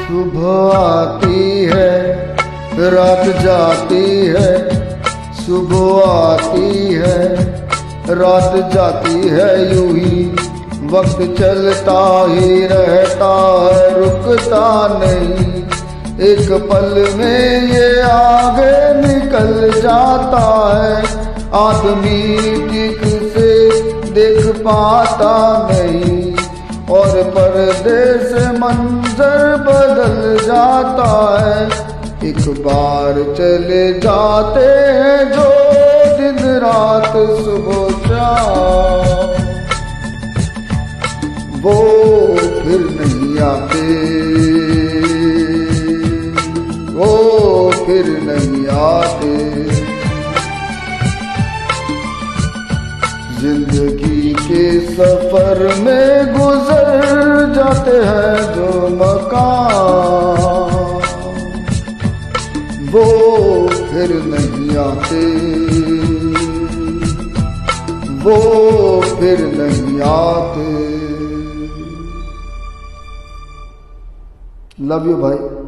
सुबह आती है रात जाती है, सुबह आती है रात जाती है, यूं ही वक्त चलता ही रहता है, रुकता नहीं। एक पल में ये आगे निकल जाता है, आदमी ठीक से देख पाता नहीं, और पर्दे से मंजर बदल जाता है। एक बार चले जाते हैं जो दिन रात सुबह शाम, वो फिर नहीं आते, वो फिर नहीं आते। जिंदगी के सफर में गुजर जाते हैं जो मकाम, वो फिर नहीं आते, वो फिर नहीं आते। लव यू भाई।